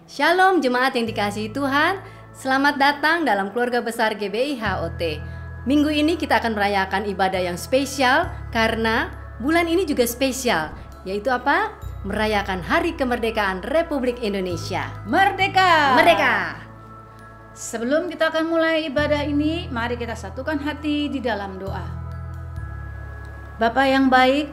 Shalom jemaat yang dikasihi Tuhan. Selamat datang dalam keluarga besar GBI HOT. Minggu ini kita akan merayakan ibadah yang spesial karena bulan ini juga spesial, yaitu apa? Merayakan Hari Kemerdekaan Republik Indonesia. Merdeka! Merdeka! Sebelum kita akan mulai ibadah ini, mari kita satukan hati di dalam doa. Bapa yang baik,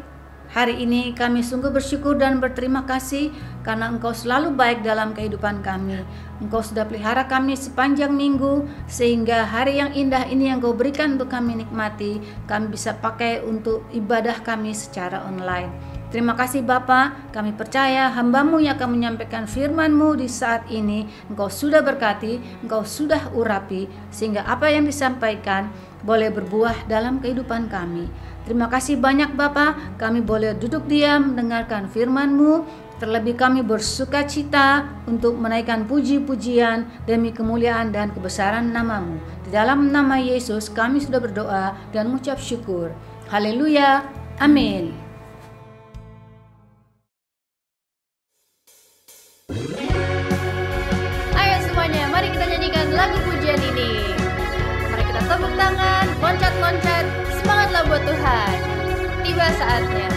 hari ini kami sungguh bersyukur dan berterima kasih karena Engkau selalu baik dalam kehidupan kami. Engkau sudah pelihara kami sepanjang minggu, sehingga hari yang indah ini yang Kau berikan untuk kami nikmati, kami bisa pakai untuk ibadah kami secara online. Terima kasih Bapa, kami percaya hamba-Mu yang akan menyampaikan firman-Mu di saat ini, Engkau sudah berkati, Engkau sudah urapi, sehingga apa yang disampaikan boleh berbuah dalam kehidupan kami. Terima kasih banyak Bapa, kami boleh duduk diam mendengarkan firman-Mu. Terlebih kami bersuka cita untuk menaikkan puji-pujian demi kemuliaan dan kebesaran nama-Mu. Di dalam nama Yesus kami sudah berdoa dan mengucap syukur. Haleluya, amin. Ayo semuanya, mari kita nyanyikan lagu pujian ini. Mari kita tepuk tangan, loncat-loncat, semangatlah buat Tuhan. Tiba saatnya.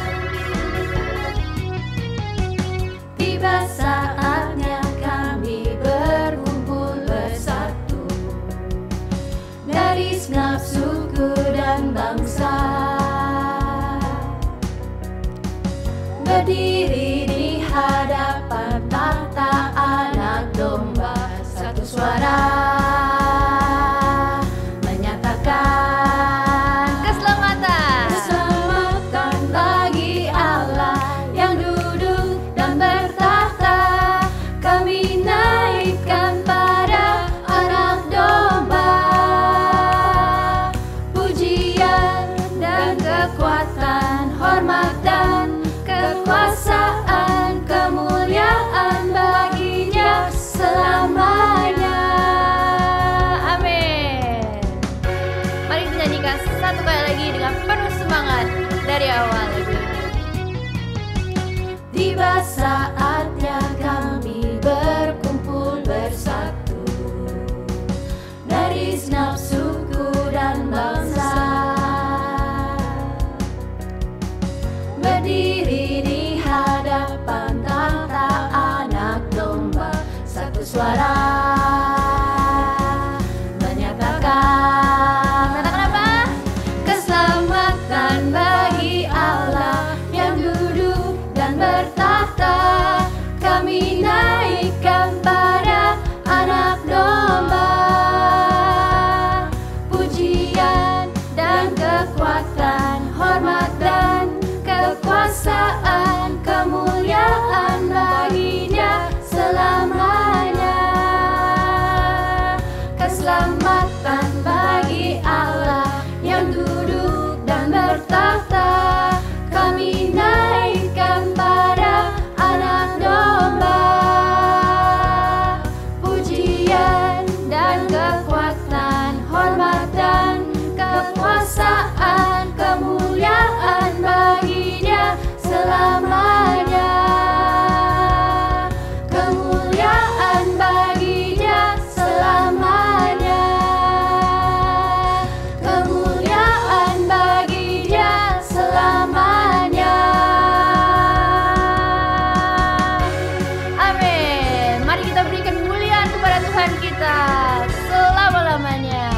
Tiba saatnya kami berkumpul bersatu dari segenap suku dan bangsa, berdiri di hadapan tahta Anak Domba, satu suara menyatakan keselamatan bagi Allah yang duduk dan bertahta. Kami naikkan pada Anak Domba pujian dan kekuatan, hormat dan kekuasaan, kemuliaan baginya selamanya. Amin. Mari kita nyanyikan satu kali lagi dengan penuh semangat dari awal lagu ini. Tiba saatnya kami berkumpul bersatu dari segenap suku dan bangsa, berdiri di hadapan tahta Anak Domba, satu suara menyatakan apa? keselamatan bagi Allah yang duduk dan bertahta. Kami naikkan pada Anak Domba pujian dan kekuatan, hormat dan kekuasaan, kemuliaan baginya selamanya. Keselamatan bagi Allah yang duduk dan bertahta. Kami naikkan pada Anak Domba pujian dan kekuatan, hormat dan kekuasaan, kemuliaan baginya selamanya. Kemuliaan baginya selamanya. Kemuliaan baginya selamanya. Amin. Mari kita berikan kemuliaan kepada Tuhan kita selama-lamanya.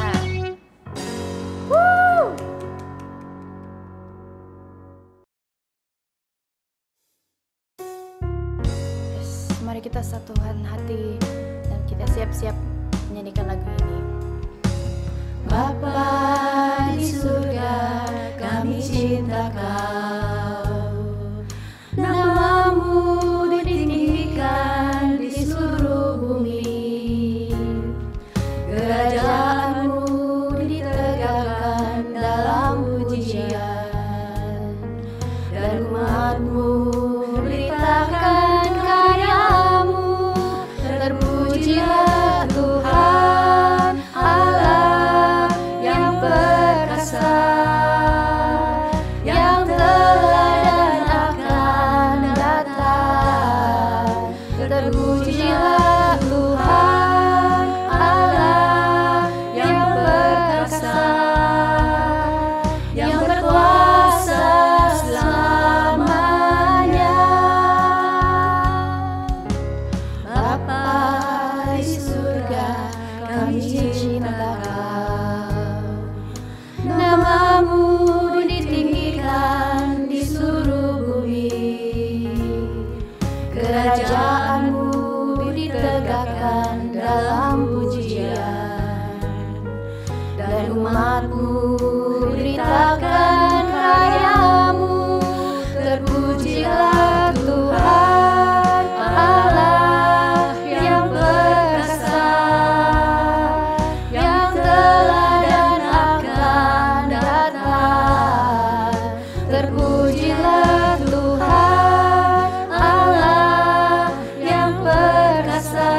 Mari kita satukan hati dan kita siap-siap menyanyikan lagu ini. Bapa di surga, kami cinta Kau. Nama-Mu ditinggikan di seluruh bumi. Kerajaan-Mu ditegakkan dalam pujian, dan umat-Mu beritakan karya-Mu. Terpujilah Tuhan Allah yang perkasa, yang telah dan akan datang. Terpujilah di surga kami cintakan. Namamu ditinggikan di seluruh bumi, kerajaanmu ditegakkan dalam pujian, dan umatmu beritakan karyamu. Terpujilah Tuhan Allah yang perkasa, yang telah dan akan datang. Terpujilah Tuhan Allah yang perkasa,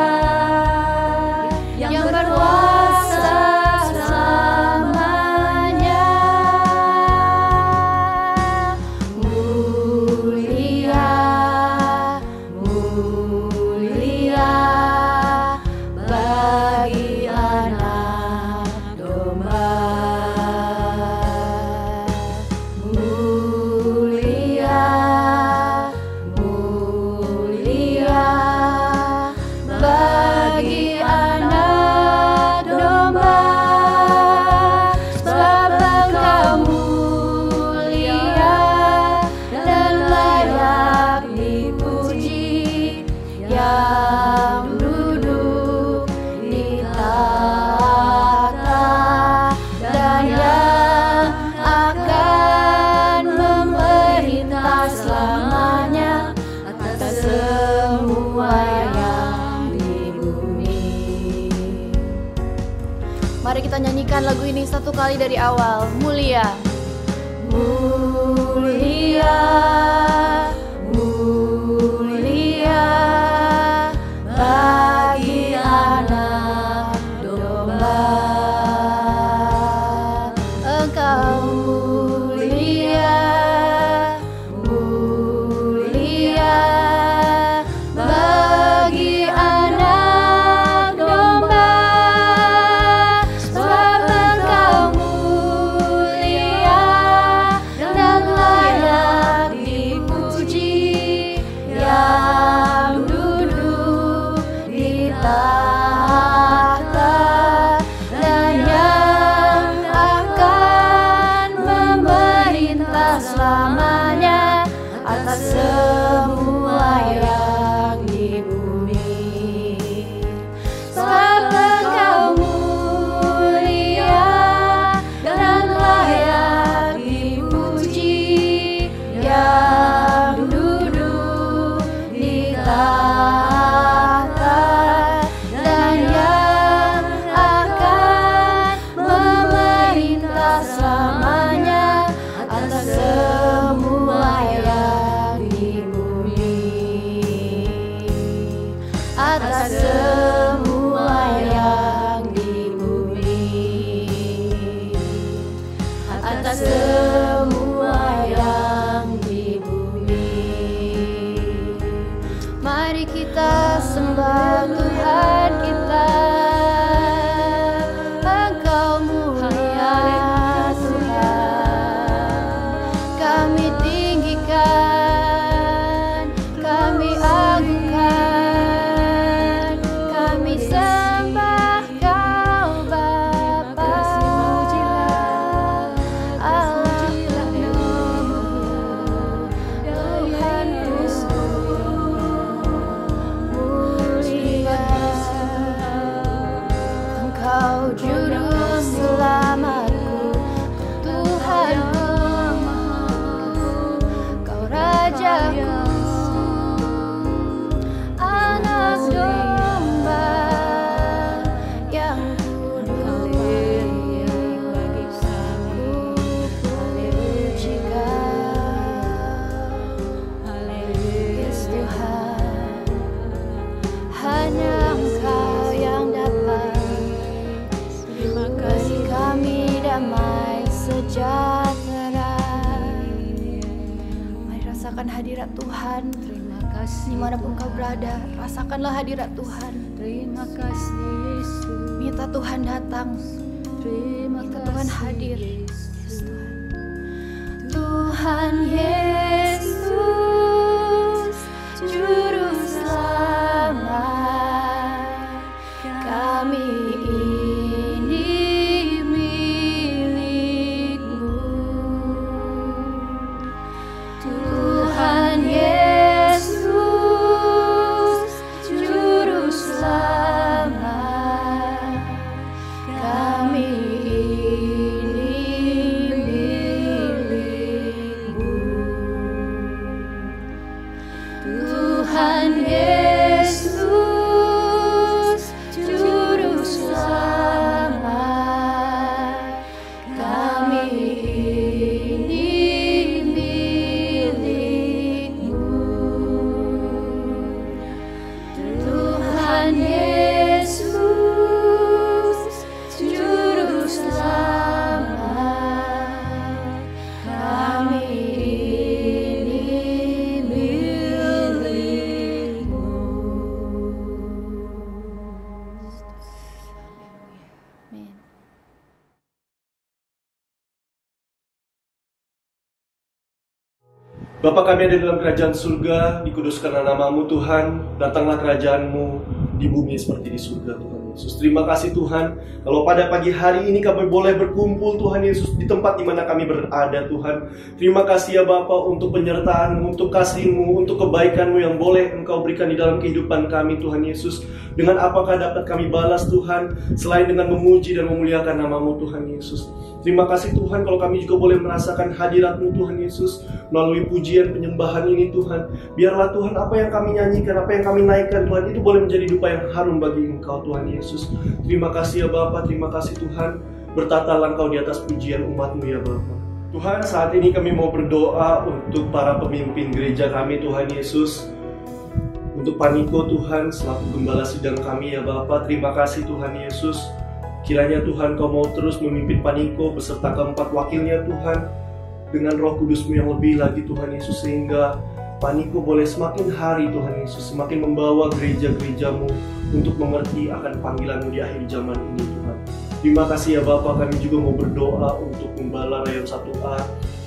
yang berkuasa selamanya. Mulia, mulia bagi anak domba. Mulia, mulia bagi anak domba. Sebab Engkau mulia dan layak dipuji, yang duduk di tahta dan yang akan memerintah selamanya atas semua yang di bumi. Mari kita nyanyikan lagu ini satu kali dari awal. Mulia. Mulia, mulia bagi anak domba. Engkau mulia, mulia bagi anak domba. Sebab Engkau mulia dan layak dipuji, yang duduk di tahta dan yang akan memerintah selamanya atas semua yang di bumi. Sebab Engkau mulia dan layak dipuji, yang duduk di tahta dan yang akan memerintah selamanya atas semua yang di bumi. Atas semua yang di bumi. Atas semua yang di bumi. Mari kita sembah Tuhan kita. Engkau mulia Tuhan, kami tinggikan, kami agungkan, kami sembah Kau Bapa. Allah Tuhan mulia. Engkau juru selamatku, Tuhanku, Kau Rajaku, anak domba yang kudus bagi aku pujikan. Yes Tuhan, hanya Engkau yang dapat beri kami damai sejahtera. Mari rasakan hadirat Tuhan. Terima kasih Dimanapun kau berada, rasakanlah hadirat Tuhan. Terima kasih Yesus. Minta Tuhan datang, Terima minta Tuhan kasih hadir. Yesus. Yes, Tuhan. Tuhan Yesus, Juru Selamat, Bapa kami ada dalam kerajaan surga, dikuduskanlah namamu Tuhan, datanglah kerajaanmu di bumi seperti di surga Tuhan Yesus. Terima kasih Tuhan, kalau pada pagi hari ini kami boleh berkumpul Tuhan Yesus di tempat di mana kami berada Tuhan. Terima kasih ya Bapa untuk penyertaan-Mu, untuk kasih-Mu, untuk kebaikan-Mu yang boleh Engkau berikan di dalam kehidupan kami Tuhan Yesus. Dengan apakah dapat kami balas Tuhan, selain dengan memuji dan memuliakan namamu Tuhan Yesus. Terima kasih Tuhan kalau kami juga boleh merasakan hadirat-Mu Tuhan Yesus melalui pujian penyembahan ini Tuhan. Biarlah Tuhan apa yang kami nyanyikan, apa yang kami naikkan Tuhan, itu boleh menjadi dupa yang harum bagi Engkau Tuhan Yesus. Terima kasih ya Bapa, terima kasih Tuhan. Bertatalah Engkau di atas pujian umat-Mu ya Bapa. Tuhan, saat ini kami mau berdoa untuk para pemimpin gereja kami Tuhan Yesus. Untuk Paniko Tuhan, selaku gembala sidang kami ya Bapa, terima kasih Tuhan Yesus. Kiranya Tuhan Kau mau terus memimpin Paniko beserta keempat wakilnya Tuhan, dengan Roh Kudus-Mu yang lebih lagi Tuhan Yesus, sehingga Paniko boleh semakin hari Tuhan Yesus semakin membawa gereja-gereja-Mu untuk mengerti akan panggilan-Mu di akhir zaman ini Tuhan. Terima kasih ya Bapa, kami juga mau berdoa untuk Gembala Rayon 1A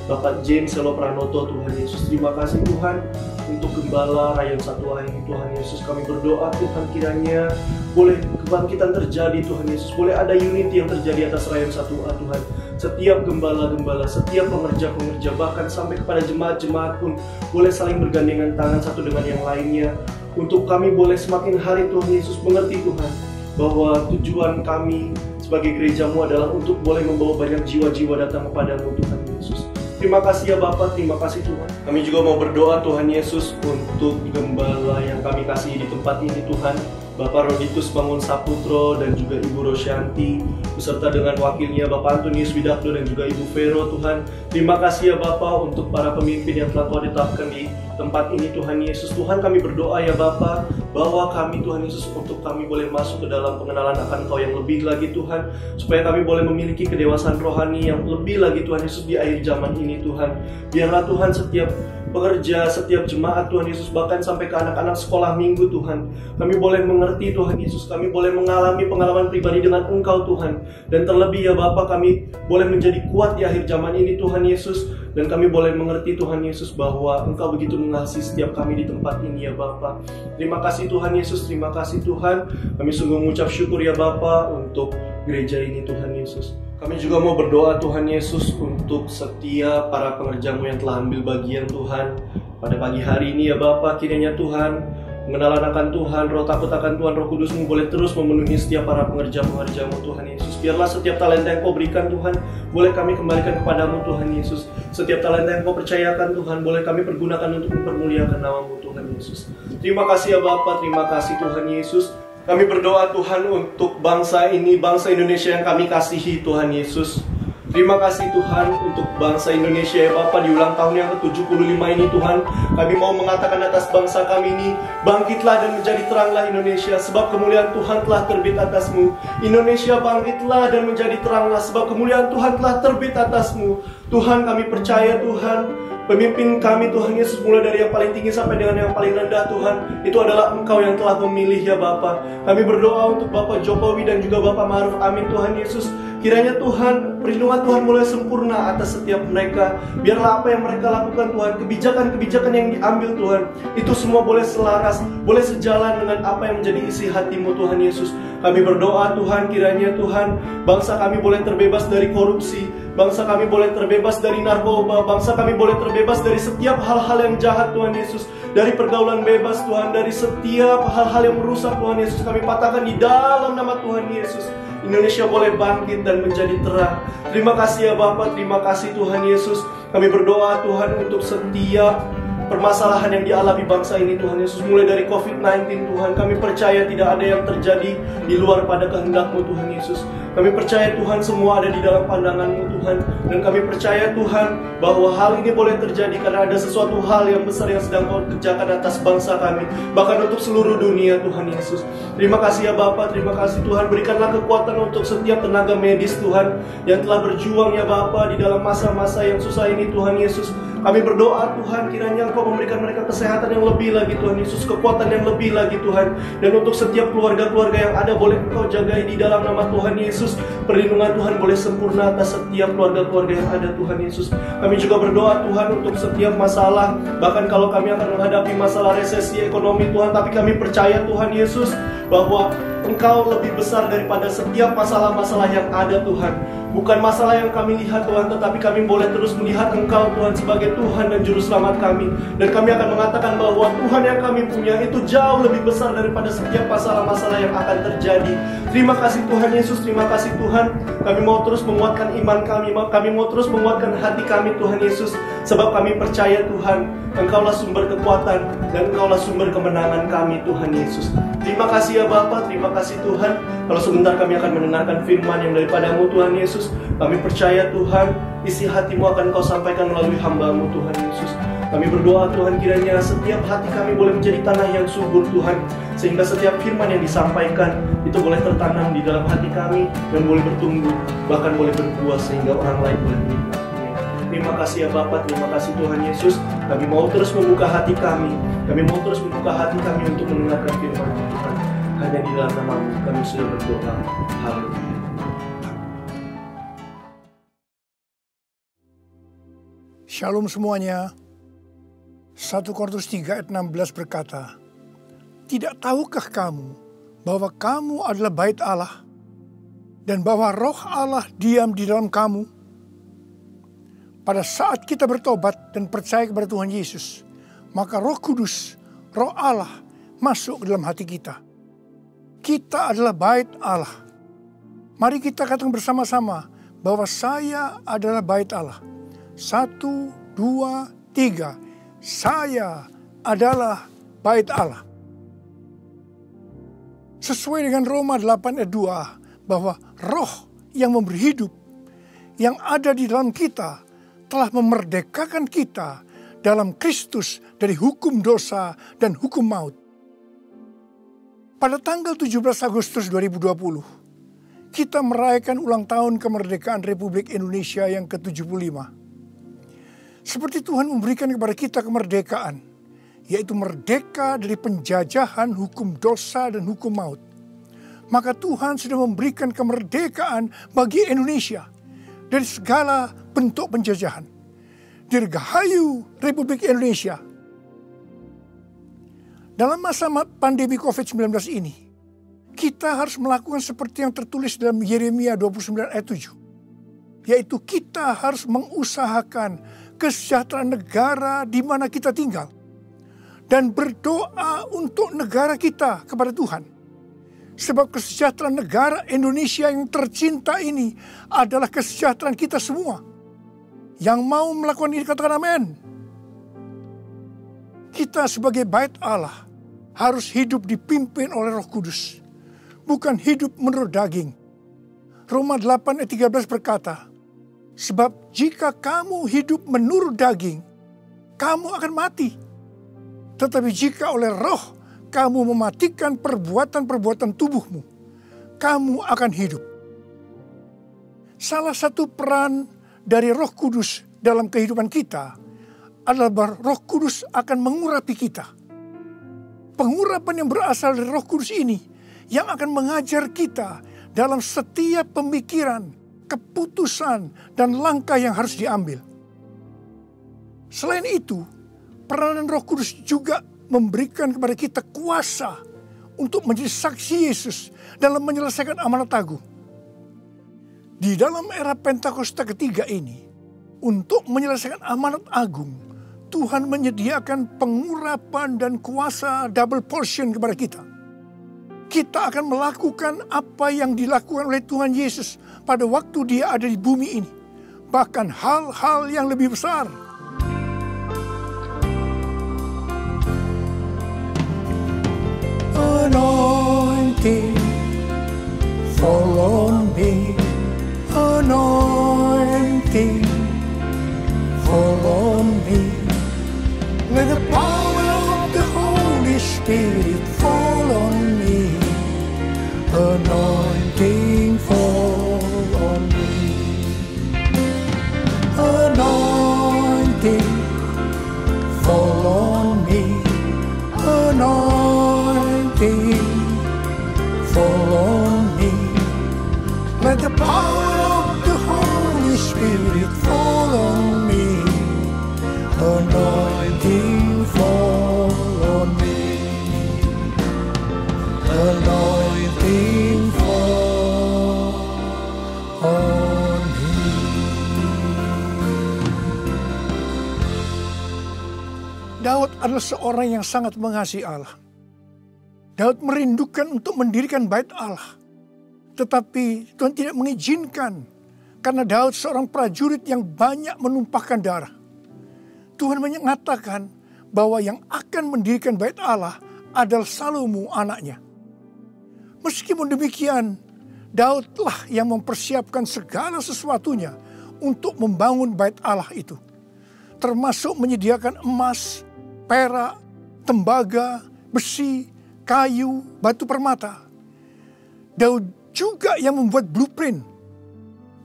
Bapak James Selo Pranoto Tuhan Yesus. Terima kasih Tuhan untuk Gembala Rayon 1A ini Tuhan Yesus. Kami berdoa Tuhan, kiranya boleh kebangkitan terjadi Tuhan Yesus. Boleh ada unity yang terjadi atas Rayon 1A Tuhan. Setiap gembala-gembala, setiap pengerja-pengerja, bahkan sampai kepada jemaat-jemaat pun boleh saling bergandengan tangan satu dengan yang lainnya. Untuk kami boleh semakin hari Tuhan Yesus mengerti Tuhan, bahwa tujuan kami sebagai gereja-Mu adalah untuk boleh membawa banyak jiwa-jiwa datang kepada-Mu Tuhan Yesus. Terima kasih ya Bapa, terima kasih Tuhan. Kami juga mau berdoa Tuhan Yesus untuk gembala yang kami kasihi di tempat ini Tuhan, Bapak Roditus Bangun Saputro dan juga Ibu Rosyanti, beserta dengan wakilnya Bapak Antonius Widakdo dan juga Ibu Vero Tuhan. Terima kasih ya Bapak untuk para pemimpin yang telah Tuhan tetapkan di tempat ini Tuhan Yesus. Tuhan, kami berdoa ya Bapak, bahwa kami Tuhan Yesus untuk kami boleh masuk ke dalam pengenalan akan Engkau yang lebih lagi Tuhan, supaya kami boleh memiliki kedewasaan rohani yang lebih lagi Tuhan Yesus di akhir zaman ini Tuhan. Biarlah Tuhan setiap pekerja, setiap jemaat Tuhan Yesus, bahkan sampai ke anak-anak sekolah minggu Tuhan, kami boleh mengerti Tuhan Yesus, kami boleh mengalami pengalaman pribadi dengan Engkau Tuhan. Dan terlebih ya Bapa, kami boleh menjadi kuat di akhir zaman ini Tuhan Yesus, dan kami boleh mengerti Tuhan Yesus bahwa Engkau begitu mengasihi setiap kami di tempat ini ya Bapa. Terima kasih Tuhan Yesus, terima kasih Tuhan. Kami sungguh mengucap syukur ya Bapa untuk gereja ini Tuhan Yesus. Kami juga mau berdoa Tuhan Yesus untuk setiap para pengerja-Mu yang telah ambil bagian Tuhan pada pagi hari ini ya Bapa. Kiranya Tuhan, pengenalan akan Tuhan, roh takut akan Tuhan, Roh Kudus-Mu boleh terus memenuhi setiap para pengerja-pengerja-Mu Tuhan Yesus. Biarlah setiap talenta yang Kau berikan Tuhan, boleh kami kembalikan kepadamu Tuhan Yesus. Setiap talenta yang Kau percayakan Tuhan, boleh kami pergunakan untuk mempermuliakan nama-Mu Tuhan Yesus. Terima kasih ya Bapa, terima kasih Tuhan Yesus. Kami berdoa Tuhan untuk bangsa ini, bangsa Indonesia yang kami kasihi Tuhan Yesus. Terima kasih Tuhan untuk bangsa Indonesia ya Bapa, di ulang tahun yang ke-75 ini Tuhan. Kami mau mengatakan atas bangsa kami ini, bangkitlah dan menjadi teranglah Indonesia, sebab kemuliaan Tuhan telah terbit atasmu. Indonesia, bangkitlah dan menjadi teranglah, sebab kemuliaan Tuhan telah terbit atasmu. Tuhan, kami percaya Tuhan, pemimpin kami Tuhan Yesus, mulai dari yang paling tinggi sampai dengan yang paling rendah Tuhan, itu adalah Engkau yang telah memilih ya Bapa. Kami berdoa untuk Bapak Jokowi dan juga Bapak Ma'ruf Amin Tuhan Yesus. Kiranya Tuhan, perlindungan Tuhan mulai sempurna atas setiap mereka. Biarlah apa yang mereka lakukan Tuhan, kebijakan-kebijakan yang diambil Tuhan, itu semua boleh selaras, boleh sejalan dengan apa yang menjadi isi hati-Mu Tuhan Yesus. Kami berdoa Tuhan, kiranya Tuhan, bangsa kami boleh terbebas dari korupsi, bangsa kami boleh terbebas dari narkoba, bangsa kami boleh terbebas dari setiap hal-hal yang jahat Tuhan Yesus, dari pergaulan bebas Tuhan, dari setiap hal-hal yang merusak Tuhan Yesus. Kami patahkan di dalam nama Tuhan Yesus. Indonesia boleh bangkit dan menjadi terang. Terima kasih ya Bapa, terima kasih Tuhan Yesus. Kami berdoa Tuhan untuk setiap permasalahan yang dialami bangsa ini Tuhan Yesus, mulai dari COVID-19 Tuhan. Kami percaya tidak ada yang terjadi di luar pada kehendak-Mu Tuhan Yesus. Kami percaya Tuhan semua ada di dalam pandangan-Mu Tuhan. Dan kami percaya Tuhan bahwa hal ini boleh terjadi karena ada sesuatu hal yang besar yang sedang Kau kerjakan atas bangsa kami, bahkan untuk seluruh dunia Tuhan Yesus. Terima kasih ya Bapa, terima kasih Tuhan. Berikanlah kekuatan untuk setiap tenaga medis Tuhan yang telah berjuang ya Bapa di dalam masa-masa yang susah ini Tuhan Yesus. Kami berdoa Tuhan, kiranya Engkau memberikan mereka kesehatan yang lebih lagi Tuhan Yesus, kekuatan yang lebih lagi Tuhan. Dan untuk setiap keluarga-keluarga yang ada, boleh Engkau jagai di dalam nama Tuhan Yesus. Perlindungan Tuhan boleh sempurna atas setiap keluarga-keluarga yang ada Tuhan Yesus. Kami juga berdoa Tuhan untuk setiap masalah, bahkan kalau kami akan menghadapi masalah resesi ekonomi Tuhan, tapi kami percaya Tuhan Yesus bahwa Engkau lebih besar daripada setiap masalah-masalah yang ada Tuhan. Bukan masalah yang kami lihat Tuhan, tetapi kami boleh terus melihat Engkau Tuhan sebagai Tuhan dan Juru Selamat kami. Dan kami akan mengatakan bahwa Tuhan yang kami punya itu jauh lebih besar daripada setiap masalah-masalah yang akan terjadi. Terima kasih Tuhan Yesus, terima kasih Tuhan. Kami mau terus menguatkan iman kami mau terus menguatkan hati kami Tuhan Yesus. Sebab kami percaya Tuhan, Engkaulah sumber kekuatan dan Engkaulah sumber kemenangan kami Tuhan Yesus. Terima kasih ya Bapa, terima kasih Tuhan. Kalau sebentar kami akan mendengarkan firman yang daripada-Mu Tuhan Yesus. Kami percaya Tuhan, isi hati-Mu akan Kau sampaikan melalui hamba-Mu Tuhan Yesus. Kami berdoa Tuhan, kiranya setiap hati kami boleh menjadi tanah yang subur Tuhan. Sehingga setiap firman yang disampaikan itu boleh tertanam di dalam hati kami dan boleh bertumbuh, bahkan boleh berbuah sehingga orang lain boleh melihat. Terima kasih ya Bapa, terima kasih Tuhan Yesus. Kami mau terus membuka hati kami. Kami mau terus membuka hati kami untuk mendengarkan firman Tuhan. Hanya di dalam nama-Mu kami sudah berdoa. Haleluya. Shalom semuanya. 1 Korintus 3 ayat 16 berkata, "Tidak tahukah kamu bahwa kamu adalah bait Allah dan bahwa Roh Allah diam di dalam kamu?" Pada saat kita bertobat dan percaya kepada Tuhan Yesus, maka Roh Kudus, Roh Allah masuk ke dalam hati kita. Kita adalah bait Allah. Mari kita katakan bersama-sama bahwa saya adalah bait Allah. 1, 2, 3. Saya adalah bait Allah. Sesuai dengan Roma 8 ayat 2, bahwa Roh yang memberi hidup, yang ada di dalam kita, telah memerdekakan kita dalam Kristus dari hukum dosa dan hukum maut. Pada tanggal 17 Agustus 2020, kita merayakan ulang tahun kemerdekaan Republik Indonesia yang ke-75. Seperti Tuhan memberikan kepada kita kemerdekaan, yaitu merdeka dari penjajahan hukum dosa dan hukum maut, maka Tuhan sudah memberikan kemerdekaan bagi Indonesia dari segala bentuk penjajahan. Dirgahayu Republik Indonesia. Dalam masa pandemi COVID-19 ini, kita harus melakukan seperti yang tertulis dalam Yeremia 29 ayat 7. Yaitu kita harus mengusahakan kesejahteraan negara di mana kita tinggal. Dan berdoa untuk negara kita kepada Tuhan. Sebab kesejahteraan negara Indonesia yang tercinta ini adalah kesejahteraan kita semua. Yang mau melakukan ini katakan amin. Kita sebagai bait Allah harus hidup dipimpin oleh Roh Kudus. Bukan hidup menurut daging. Roma 8 ayat 13 berkata, "Sebab jika kamu hidup menurut daging, kamu akan mati. Tetapi jika oleh Roh kamu mematikan perbuatan-perbuatan tubuhmu, kamu akan hidup." Salah satu peran dari Roh Kudus dalam kehidupan kita adalah bahwa Roh Kudus akan mengurapi kita. Pengurapan yang berasal dari Roh Kudus ini yang akan mengajar kita dalam setiap pemikiran, keputusan, dan langkah yang harus diambil. Selain itu, peranan Roh Kudus juga memberikan kepada kita kuasa untuk menjadi saksi Yesus dalam menyelesaikan amanat agung. Di dalam era Pentakosta ketiga ini, untuk menyelesaikan amanat agung, Tuhan menyediakan pengurapan dan kuasa double portion kepada kita. Kita akan melakukan apa yang dilakukan oleh Tuhan Yesus pada waktu Dia ada di bumi ini. Bahkan hal-hal yang lebih besar. Anointing, fall on me. Anointing, fall on me. Let the power of the Holy Spirit fall on me. Anointing, fall on me. Anointing, adalah seorang yang sangat mengasihi Allah. Daud merindukan untuk mendirikan bait Allah. Tetapi Tuhan tidak mengizinkan karena Daud seorang prajurit yang banyak menumpahkan darah. Tuhan mengatakan bahwa yang akan mendirikan bait Allah adalah Salomo anaknya. Meskipun demikian, Daudlah yang mempersiapkan segala sesuatunya untuk membangun bait Allah itu. Termasuk menyediakan emas, perak, tembaga, besi, kayu, batu permata. Daud juga yang membuat blueprint.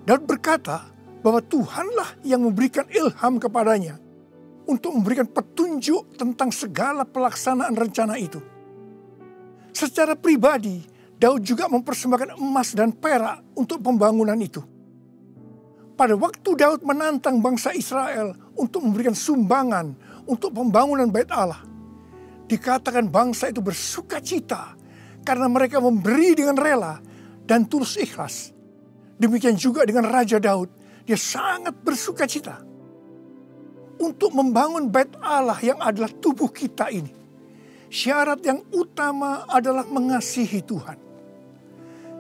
Daud berkata bahwa Tuhanlah yang memberikan ilham kepadanya untuk memberikan petunjuk tentang segala pelaksanaan rencana itu. Secara pribadi, Daud juga mempersembahkan emas dan perak untuk pembangunan itu. Pada waktu Daud menantang bangsa Israel untuk memberikan sumbangan untuk pembangunan bait Allah, dikatakan bangsa itu bersukacita karena mereka memberi dengan rela dan tulus ikhlas. Demikian juga dengan Raja Daud, dia sangat bersukacita untuk membangun bait Allah yang adalah tubuh kita ini. Syarat yang utama adalah mengasihi Tuhan.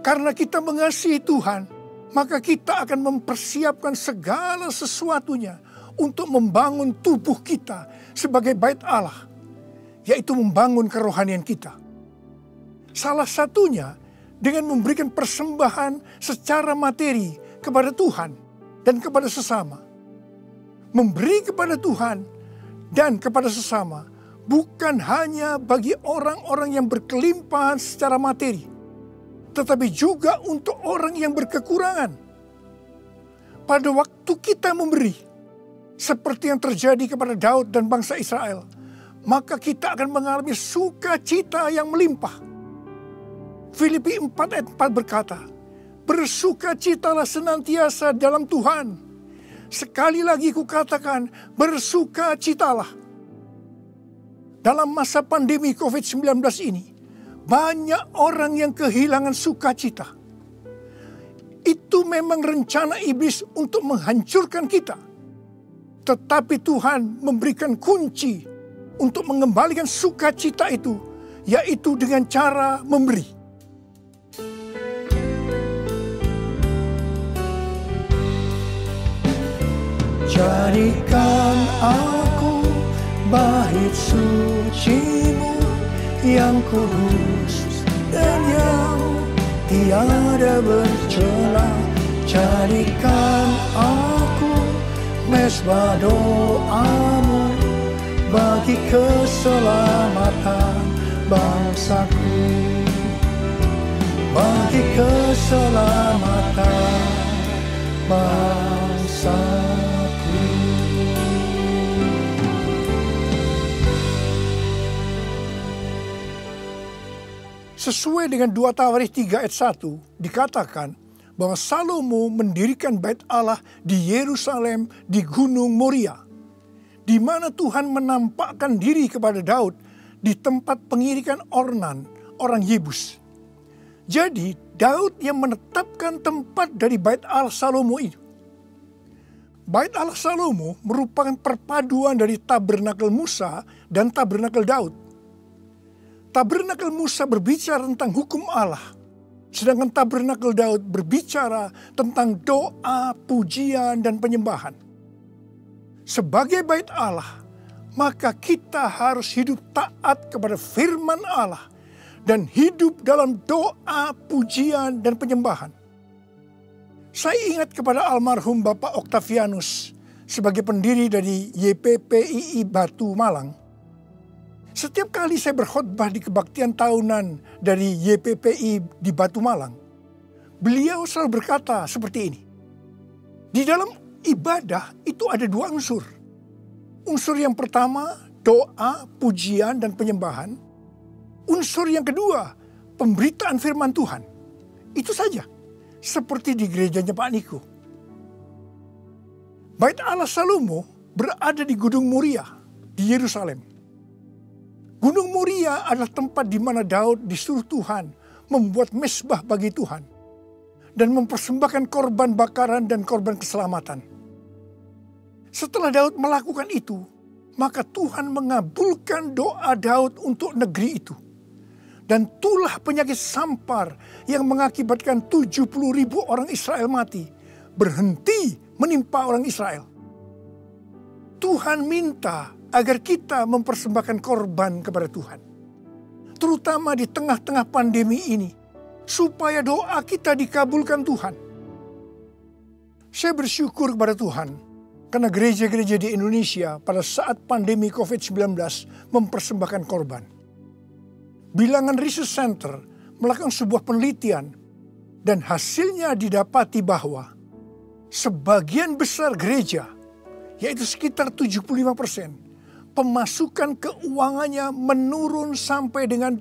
Karena kita mengasihi Tuhan, maka kita akan mempersiapkan segala sesuatunya untuk membangun tubuh kita sebagai bait Allah, yaitu membangun kerohanian kita. Salah satunya dengan memberikan persembahan secara materi kepada Tuhan dan kepada sesama. Memberi kepada Tuhan dan kepada sesama bukan hanya bagi orang-orang yang berkelimpahan secara materi, tetapi juga untuk orang yang berkekurangan. Pada waktu kita memberi, seperti yang terjadi kepada Daud dan bangsa Israel, maka kita akan mengalami sukacita yang melimpah. Filipi 4 ayat 4 berkata, bersukacitalah senantiasa dalam Tuhan. Sekali lagi kukatakan, bersukacitalah. Dalam masa pandemi COVID-19 ini, banyak orang yang kehilangan sukacita. Itu memang rencana iblis untuk menghancurkan kita. Tetapi Tuhan memberikan kunci untuk mengembalikan sukacita itu, yaitu dengan cara memberi. Jadikan aku bait suci-Mu yang kudus dan yang tiada bercela. Jadikan aku mezbah doa-Mu bagi keselamatan bangsaku, bagi keselamatan bangsaku. Sesuai dengan 2 Tawarikh 3 ayat 1 dikatakan bahwa Salomo mendirikan bait Allah di Yerusalem di Gunung Moria, di mana Tuhan menampakkan diri kepada Daud di tempat pengirikan Ornan, orang Yebus. Jadi Daud yang menetapkan tempat dari bait Allah Salomo itu. Bait Allah Salomo merupakan perpaduan dari tabernakel Musa dan tabernakel Daud. Tabernakel Musa berbicara tentang hukum Allah, sedangkan tabernakel Daud berbicara tentang doa, pujian, dan penyembahan. Sebagai bait Allah, maka kita harus hidup taat kepada firman Allah dan hidup dalam doa, pujian, dan penyembahan. Saya ingat kepada almarhum Bapak Octavianus sebagai pendiri dari YPPII Batu Malang. Setiap kali saya berkhotbah di kebaktian tahunan dari YPPI di Batu Malang, beliau selalu berkata seperti ini. Di dalam ibadah itu ada 2 unsur. Unsur yang pertama, doa, pujian, dan penyembahan. Unsur yang kedua, pemberitaan firman Tuhan. Itu saja, seperti di gerejanya Pak Niko. Bait Allah Salomo berada di Gunung Moria di Yerusalem. Gunung Moria adalah tempat di mana Daud disuruh Tuhan membuat mezbah bagi Tuhan dan mempersembahkan korban bakaran dan korban keselamatan. Setelah Daud melakukan itu, maka Tuhan mengabulkan doa Daud untuk negeri itu. Dan tulah penyakit sampar yang mengakibatkan 70.000 orang Israel mati berhenti menimpa orang Israel. Tuhan minta agar kita mempersembahkan korban kepada Tuhan, terutama di tengah-tengah pandemi ini, supaya doa kita dikabulkan Tuhan. Saya bersyukur kepada Tuhan karena gereja-gereja di Indonesia pada saat pandemi COVID-19 mempersembahkan korban. Bilangan Research Center melakukan sebuah penelitian dan hasilnya didapati bahwa sebagian besar gereja, yaitu sekitar 75%, pemasukan keuangannya menurun sampai dengan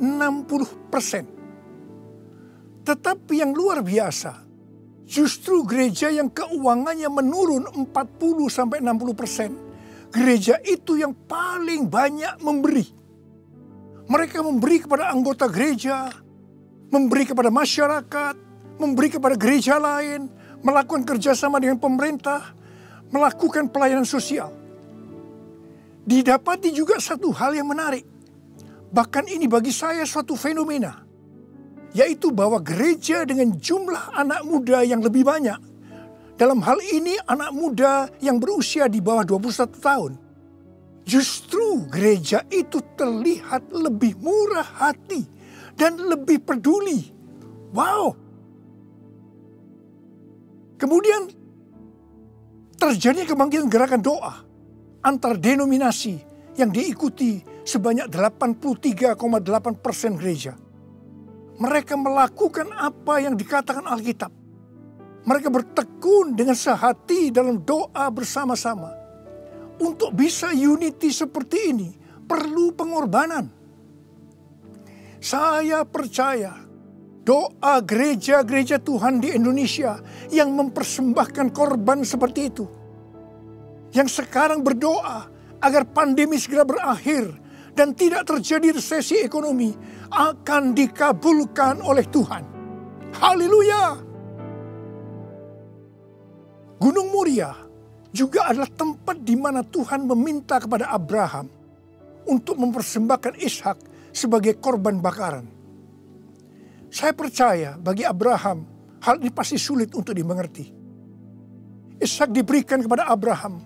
60%. Tetapi yang luar biasa, justru gereja yang keuangannya menurun 40-60%, gereja itu yang paling banyak memberi. Mereka memberi kepada anggota gereja, memberi kepada masyarakat, memberi kepada gereja lain, melakukan kerjasama dengan pemerintah, melakukan pelayanan sosial. Didapati juga satu hal yang menarik, bahkan ini bagi saya suatu fenomena, yaitu bahwa gereja dengan jumlah anak muda yang lebih banyak, dalam hal ini anak muda yang berusia di bawah 21 tahun, justru gereja itu terlihat lebih murah hati dan lebih peduli. Wow! Kemudian terjadi kebangkitan gerakan doa antar denominasi yang diikuti sebanyak 83,8% gereja. Mereka melakukan apa yang dikatakan Alkitab. Mereka bertekun dengan sehati dalam doa bersama-sama. Untuk bisa unity seperti ini, perlu pengorbanan. Saya percaya doa gereja-gereja Tuhan di Indonesia yang mempersembahkan korban seperti itu, yang sekarang berdoa agar pandemi segera berakhir dan tidak terjadi resesi ekonomi, akan dikabulkan oleh Tuhan. Haleluya! Gunung Moria juga adalah tempat di mana Tuhan meminta kepada Abraham untuk mempersembahkan Ishak sebagai korban bakaran. Saya percaya bagi Abraham hal ini pasti sulit untuk dimengerti. Ishak diberikan kepada Abraham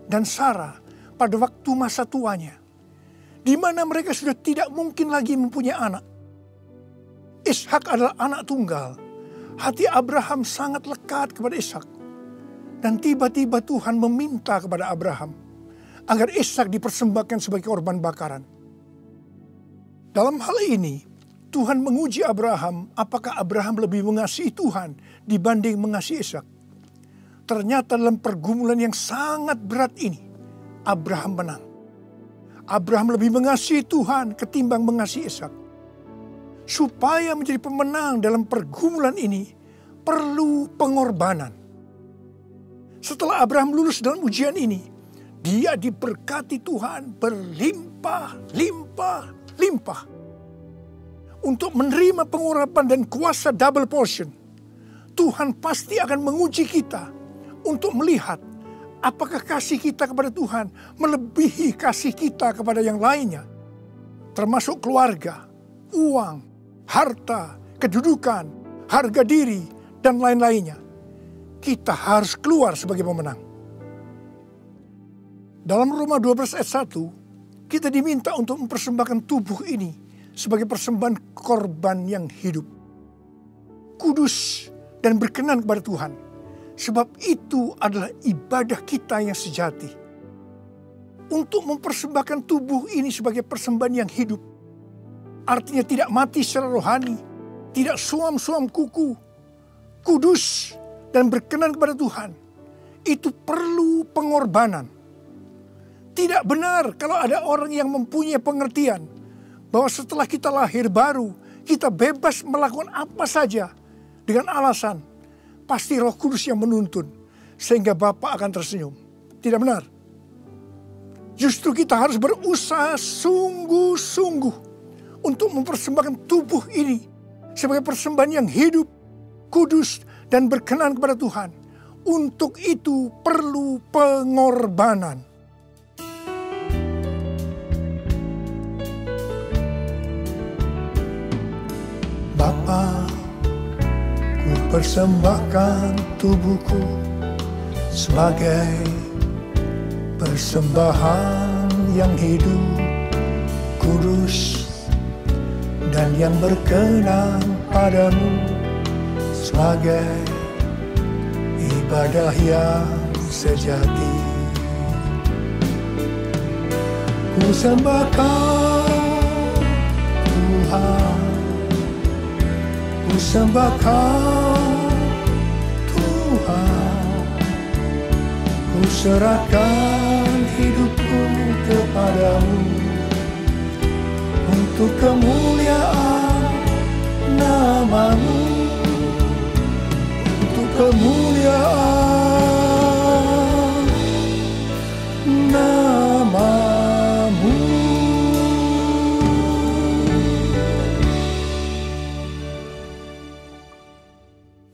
dan Sarah pada waktu masa tuanya, di mana mereka sudah tidak mungkin lagi mempunyai anak. Ishak adalah anak tunggal. Hati Abraham sangat lekat kepada Ishak. Dan tiba-tiba Tuhan meminta kepada Abraham agar Ishak dipersembahkan sebagai korban bakaran. Dalam hal ini, Tuhan menguji Abraham apakah Abraham lebih mengasihi Tuhan dibanding mengasihi Ishak. Ternyata dalam pergumulan yang sangat berat ini, Abraham menang. Abraham lebih mengasihi Tuhan ketimbang mengasihi Ishak. Supaya menjadi pemenang dalam pergumulan ini, perlu pengorbanan. Setelah Abraham lulus dalam ujian ini, dia diberkati Tuhan berlimpah-limpah. Untuk menerima pengurapan dan kuasa double portion, Tuhan pasti akan menguji kita untuk melihat apakah kasih kita kepada Tuhan melebihi kasih kita kepada yang lainnya. Termasuk keluarga, uang, harta, kedudukan, harga diri, dan lain-lainnya. Kita harus keluar sebagai pemenang. Dalam Roma 12 ayat 1, kita diminta untuk mempersembahkan tubuh ini sebagai persembahan korban yang hidup, kudus dan berkenan kepada Tuhan. Sebab itu adalah ibadah kita yang sejati. Untuk mempersembahkan tubuh ini sebagai persembahan yang hidup, artinya tidak mati secara rohani, tidak suam-suam kuku, kudus dan berkenan kepada Tuhan, itu perlu pengorbanan. Tidak benar kalau ada orang yang mempunyai pengertian bahwa setelah kita lahir baru, kita bebas melakukan apa saja dengan alasan pasti Roh Kudus yang menuntun sehingga Bapa akan tersenyum. Tidak benar. Justru kita harus berusaha sungguh-sungguh untuk mempersembahkan tubuh ini sebagai persembahan yang hidup, kudus, dan berkenan kepada Tuhan. Untuk itu perlu pengorbanan. persembahkan tubuhku sebagai persembahan yang hidup, kudus, dan yang berkenan padamu, sebagai ibadah yang sejati. Ku sembahkan Tuhan, ku sembahkan Tuhan, ku serahkan hidupku kepadamu untuk kemuliaan nama-Mu, untuk kemuliaan nama-Mu.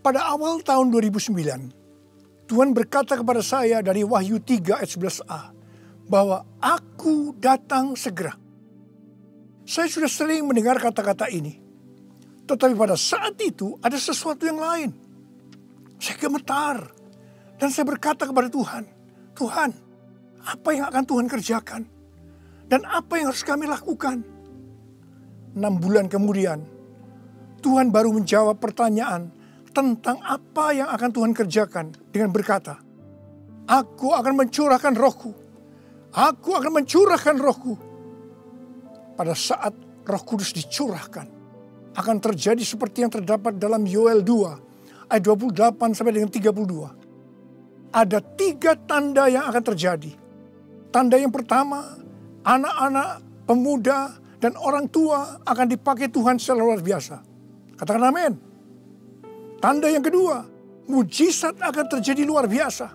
Pada awal tahun 2009, Tuhan berkata kepada saya dari Wahyu 3 ayat 11a, bahwa aku datang segera. Saya sudah sering mendengar kata-kata ini. Tetapi pada saat itu ada sesuatu yang lain. Saya gemetar. Dan saya berkata kepada Tuhan, Tuhan, apa yang akan Tuhan kerjakan? Dan apa yang harus kami lakukan? 6 bulan kemudian, Tuhan baru menjawab pertanyaan tentang apa yang akan Tuhan kerjakan dengan berkata, aku akan mencurahkan rohku. Aku akan mencurahkan rohku. Pada saat Roh Kudus dicurahkan, akan terjadi seperti yang terdapat dalam Yoel 2 ayat 28 sampai dengan 32. Ada 3 tanda yang akan terjadi. Tanda yang pertama, anak-anak, pemuda, dan orang tua akan dipakai Tuhan secara luar biasa. Katakan amin. Tanda yang kedua, mujizat akan terjadi luar biasa.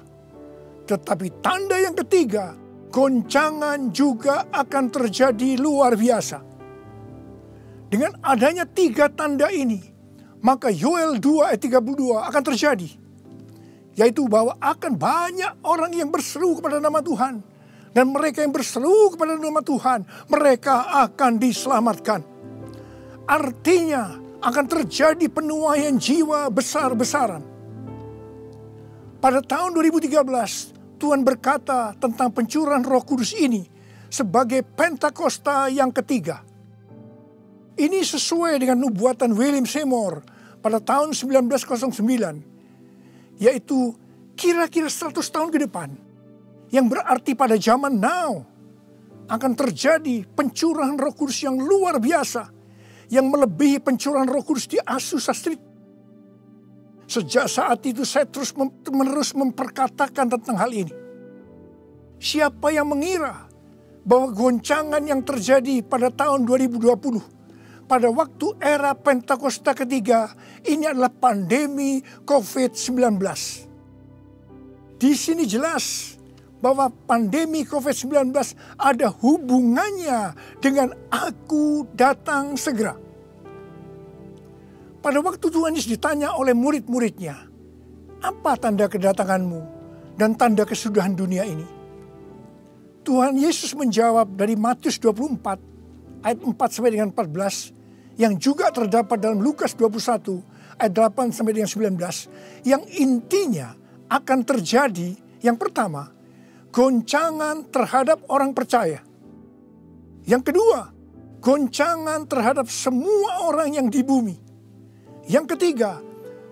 Tetapi tanda yang ketiga, goncangan juga akan terjadi luar biasa. Dengan adanya 3 tanda ini, maka Yoel 2 ayat 32 akan terjadi. Yaitu bahwa akan banyak orang yang berseru kepada nama Tuhan. Dan mereka yang berseru kepada nama Tuhan, mereka akan diselamatkan. Artinya akan terjadi penuaian jiwa besar-besaran. Pada tahun 2013, Tuhan berkata tentang pencurahan Roh Kudus ini sebagai Pentakosta yang ketiga. Ini sesuai dengan nubuatan William Seymour pada tahun 1909, yaitu kira-kira 100 tahun ke depan, yang berarti pada zaman now akan terjadi pencurahan Roh Kudus yang luar biasa, yang melebihi pencurahan Roh Kudus di Azusa Street. Sejak saat itu saya terus-menerus memperkatakan tentang hal ini. Siapa yang mengira bahwa goncangan yang terjadi pada tahun 2020, pada waktu era Pentakosta ketiga, ini adalah pandemi COVID-19. Di sini jelas bahwa pandemi COVID-19 ada hubungannya dengan aku datang segera. Pada waktu Tuhan Yesus ditanya oleh murid-muridnya, apa tanda kedatanganmu dan tanda kesudahan dunia ini? Tuhan Yesus menjawab dari Matius 24 ayat 4 sampai dengan 14, yang juga terdapat dalam Lukas 21 ayat 8 sampai dengan 19, yang intinya akan terjadi yang pertama, goncangan terhadap orang percaya. Yang kedua, goncangan terhadap semua orang yang di bumi. Yang ketiga,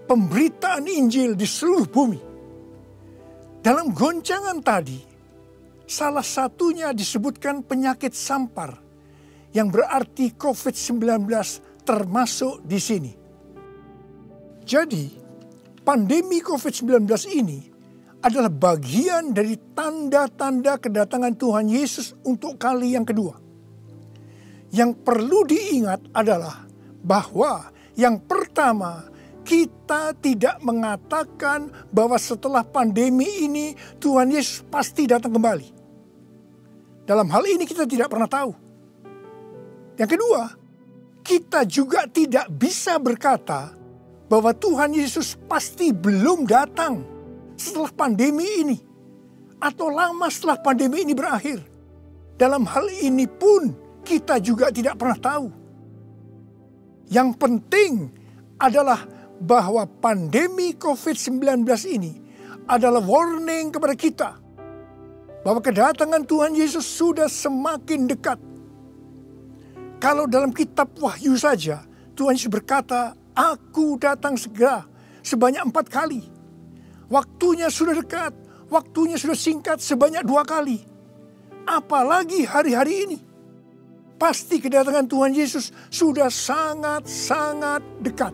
pemberitaan Injil di seluruh bumi. Dalam goncangan tadi, salah satunya disebutkan penyakit sampar, yang berarti COVID-19 termasuk di sini. Jadi, pandemi COVID-19 ini adalah bagian dari tanda-tanda kedatangan Tuhan Yesus untuk kali yang kedua. Yang perlu diingat adalah bahwa yang pertama, kita tidak mengatakan bahwa setelah pandemi ini Tuhan Yesus pasti datang kembali. Dalam hal ini kita tidak pernah tahu. Yang kedua, kita juga tidak bisa berkata bahwa Tuhan Yesus pasti belum datang setelah pandemi ini, atau lama setelah pandemi ini berakhir. Dalam hal ini pun kita juga tidak pernah tahu. Yang penting adalah bahwa pandemi COVID-19 ini adalah warning kepada kita bahwa kedatangan Tuhan Yesus sudah semakin dekat. Kalau dalam kitab Wahyu saja, Tuhan Yesus berkata, "Aku datang segera," sebanyak 4 kali. Waktunya sudah dekat, waktunya sudah singkat sebanyak 2 kali. Apalagi hari-hari ini. Pasti kedatangan Tuhan Yesus sudah sangat-sangat dekat.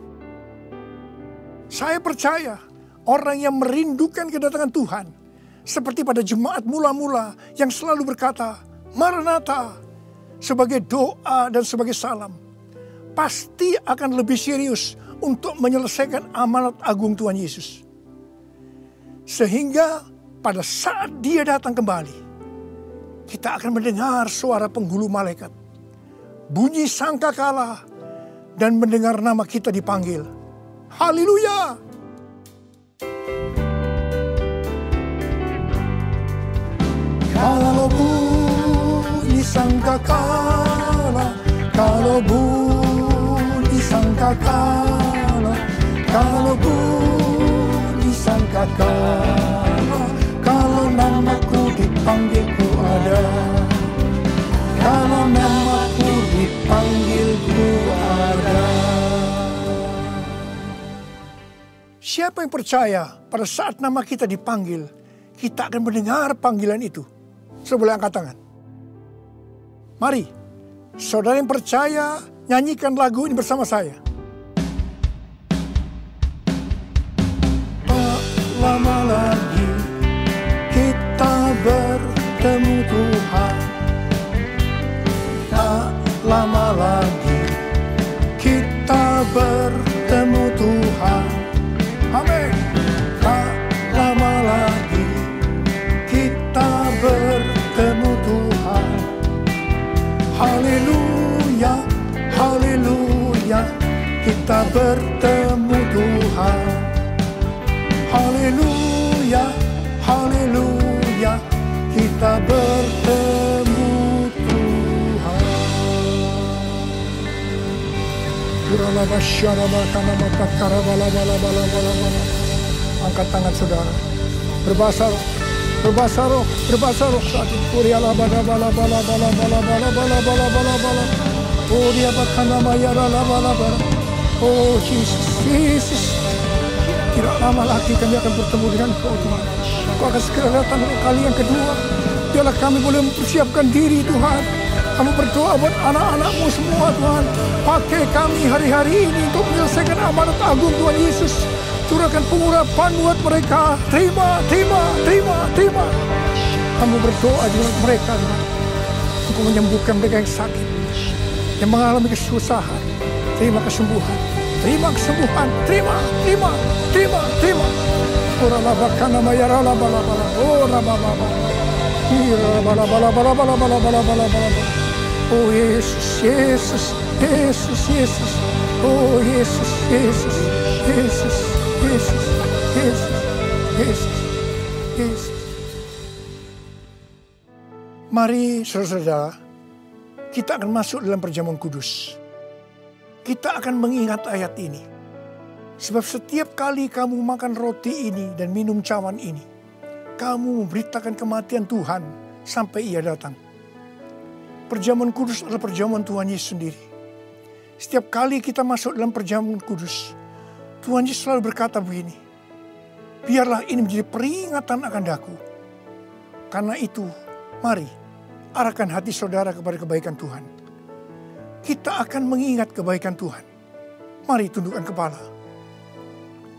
Saya percaya orang yang merindukan kedatangan Tuhan, seperti pada jemaat mula-mula yang selalu berkata, "Maranatha," sebagai doa dan sebagai salam, pasti akan lebih serius untuk menyelesaikan amanat agung Tuhan Yesus. Sehingga pada saat Dia datang kembali, kita akan mendengar suara penghulu malaikat, bunyi sangkakala, dan mendengar nama kita dipanggil. Haleluya! Kalau bunyi sangkakala, kalau bunyi sangkakala, kalau bunyi sangkakala, kalau namaku dipanggil ku ada, kalau namaku dipanggil ku ada. Siapa yang percaya pada saat nama kita dipanggil, kita akan mendengar panggilan itu? Sebelah angkat tangan. Mari, saudara yang percaya, nyanyikan lagu ini bersama saya. Tak lama lagi kita bertemu Tuhan. Tak lama lagi kita bertemu Tuhan. Amin. Tak lama lagi kita bertemu Tuhan. Haleluya, haleluya, kita bertemu Tuhan. Haleluya, haleluya, kita bertemu Tuhan. Angkat tangan saudara. Berbahasa roh saat itu. Oh Yesus, tidak lama lagi kami akan bertemu dengan Kau Tuhan. Kau akan segera datang kali yang kedua. Biarlah kami boleh mempersiapkan diri Tuhan. Kami berdoa buat anak-anak-Mu semua Tuhan. Pakai kami hari-hari ini untuk menyelesaikan amanat agung Tuhan Yesus. Curahkan pengurapan buat mereka. Terima. Kamu berdoa buat mereka Tuhan. Engkau menyembuhkan mereka yang sakit, yang mengalami kesusahan. Terima kesembuhan. Terima. Ora labakana mayara labalabala. Oh rabababa. Oh Yesus. Oh Yesus. Mari saudara-saudara, kita akan masuk dalam perjamuan kudus. Kita akan mengingat ayat ini. Sebab setiap kali kamu makan roti ini dan minum cawan ini, kamu memberitakan kematian Tuhan sampai Ia datang. Perjamuan kudus adalah perjamuan Tuhan Yesus sendiri. Setiap kali kita masuk dalam perjamuan kudus, Tuhan Yesus selalu berkata begini, biarlah ini menjadi peringatan akan daku. Karena itu, mari arahkan hati saudara kepada kebaikan Tuhan. Kita akan mengingat kebaikan Tuhan. Mari tundukkan kepala.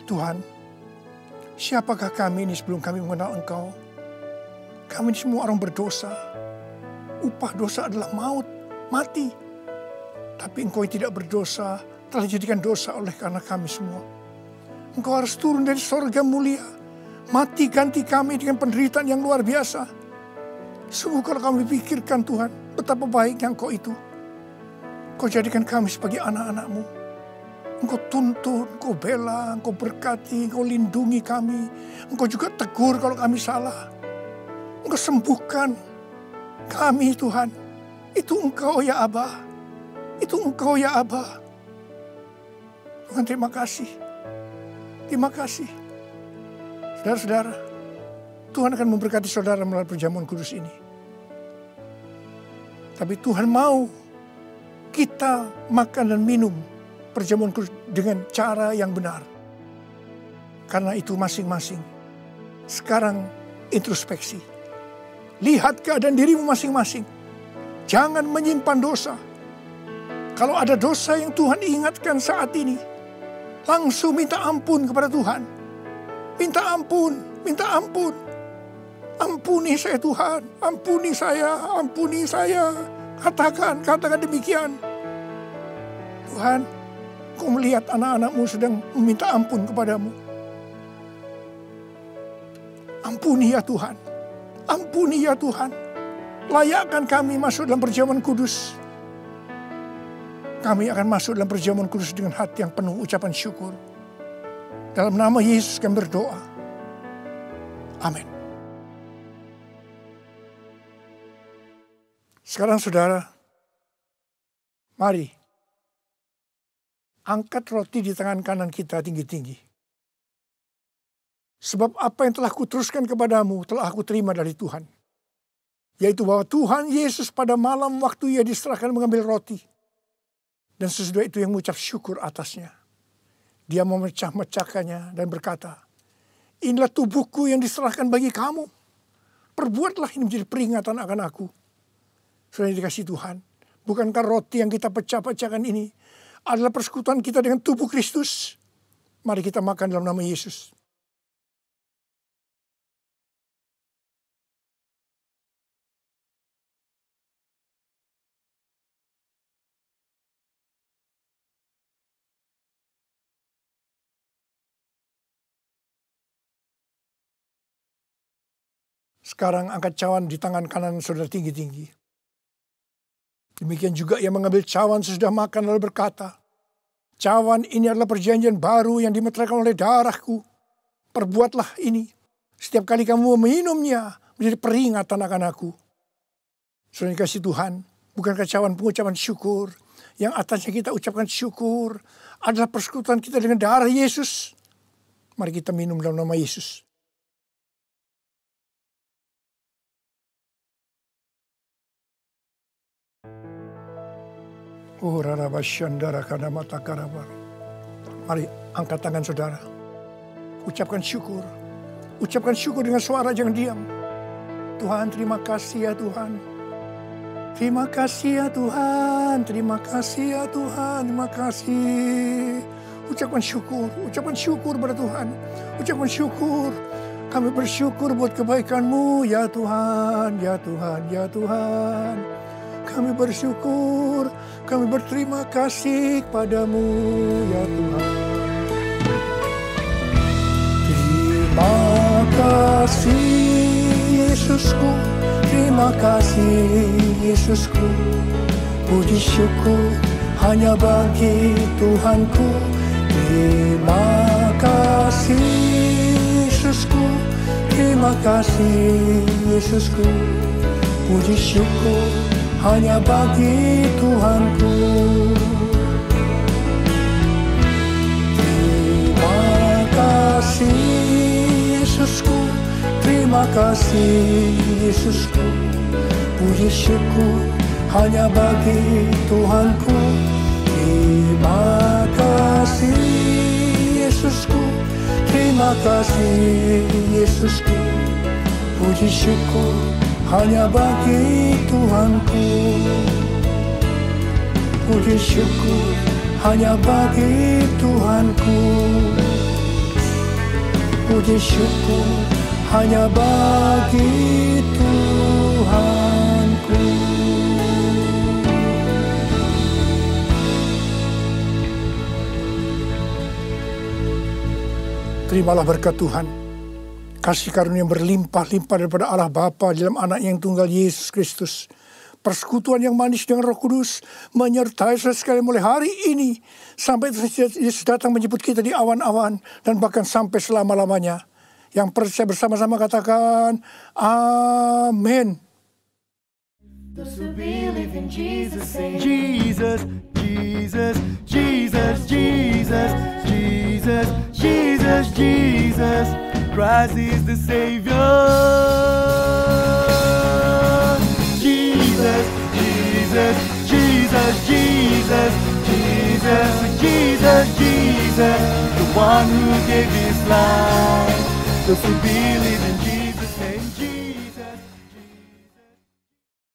Tuhan, siapakah kami ini sebelum kami mengenal Engkau? Kami ini semua orang berdosa. Upah dosa adalah maut, mati. Tapi Engkau yang tidak berdosa telah dijadikan dosa oleh karena kami semua. Engkau harus turun dari sorga mulia. Mati ganti kami dengan penderitaan yang luar biasa. Sungguh kalau kami pikirkan Tuhan, betapa baiknya Engkau itu. Engkau jadikan kami sebagai anak-anak-Mu. Engkau tuntun, Engkau bela, Engkau berkati, Engkau lindungi kami. Engkau juga tegur kalau kami salah. Engkau sembuhkan kami Tuhan. Itu Engkau ya Abah. Itu Engkau ya Abah. Tuhan terima kasih. Terima kasih. Saudara-saudara, Tuhan akan memberkati saudara melalui perjamuan kudus ini. Tapi Tuhan mau kita makan dan minum perjamuan kudus dengan cara yang benar. Karena itu masing-masing. Sekarang introspeksi. Lihat keadaan dirimu masing-masing. Jangan menyimpan dosa. Kalau ada dosa yang Tuhan ingatkan saat ini, langsung minta ampun kepada Tuhan. Minta ampun, minta ampun. Ampuni saya Tuhan, ampuni saya, ampuni saya. Katakan demikian. Tuhan, Kau melihat anak-anakmu sedang meminta ampun kepadamu. Ampuni ya Tuhan, ampuni ya Tuhan. Layakkan kami masuk dalam perjamuan kudus. Kami akan masuk dalam perjamuan kudus dengan hati yang penuh ucapan syukur. Dalam nama Yesus kami berdoa. Amin. Sekarang saudara, mari angkat roti di tangan kanan kita tinggi-tinggi. Sebab apa yang telah kuteruskan kepadamu telah aku terima dari Tuhan. Yaitu bahwa Tuhan Yesus pada malam waktu ia diserahkan mengambil roti. Dan sesudah itu yang mengucap syukur atasnya. Dia memecah-mecahkannya dan berkata, inilah tubuhku yang diserahkan bagi kamu. Perbuatlah ini menjadi peringatan akan aku. Sudah dikasih Tuhan. Bukankah roti yang kita pecah-pecahkan ini adalah persekutuan kita dengan tubuh Kristus? Mari kita makan dalam nama Yesus. Sekarang angkat cawan di tangan kanan saudara tinggi-tinggi. Demikian juga ia mengambil cawan sesudah makan lalu berkata, cawan ini adalah perjanjian baru yang dimeteraikan oleh darahku. Perbuatlah ini. Setiap kali kamu meminumnya menjadi peringatan akan aku. Saudara dikasih Tuhan, bukankah cawan pengucapan syukur yang atasnya kita ucapkan syukur adalah persekutuan kita dengan darah Yesus? Mari kita minum dalam nama Yesus. Oh, mari angkat tangan saudara. Ucapkan syukur. Ucapkan syukur dengan suara, jangan diam. Tuhan, terima kasih ya Tuhan. Terima kasih ya Tuhan. Terima kasih ya Tuhan. Terima kasih. Ucapkan syukur pada Tuhan. Ucapkan syukur. Kami bersyukur buat kebaikan-Mu ya Tuhan, ya Tuhan, ya Tuhan. Kami bersyukur, kami berterima kasih kepadamu ya Tuhan. Terima kasih Yesusku, terima kasih Yesusku. Puji syukur hanya bagi Tuhanku. Terima kasih Yesusku, terima kasih Yesusku. Puji syukur hanya bagi Tuhanku. Terima kasih Yesusku, terima kasih Yesusku. Puji syukur hanya bagi Tuhanku. Terima kasih Yesusku, terima kasih Yesusku. Puji syukur hanya bagi Tuhanku. Puji syukur hanya bagi Tuhanku. Puji syukur hanya bagi Tuhanku. Terimalah berkat Tuhan. Kasih karunia yang berlimpah-limpah daripada Allah Bapa dalam anak yang tunggal Yesus Kristus. Persekutuan yang manis dengan Roh Kudus menyertai saudara sekalian mulai hari ini sampai Yesus datang menjemput kita di awan-awan dan bahkan sampai selama-lamanya. Yang percaya bersama-sama katakan amin. Those who believe in Jesus say, Jesus, Jesus, Jesus, Jesus, Jesus, Jesus, Jesus, Christ is the Savior. Jesus, Jesus, Jesus, Jesus, Jesus, Jesus, Jesus, the one who gave his life, those who believe in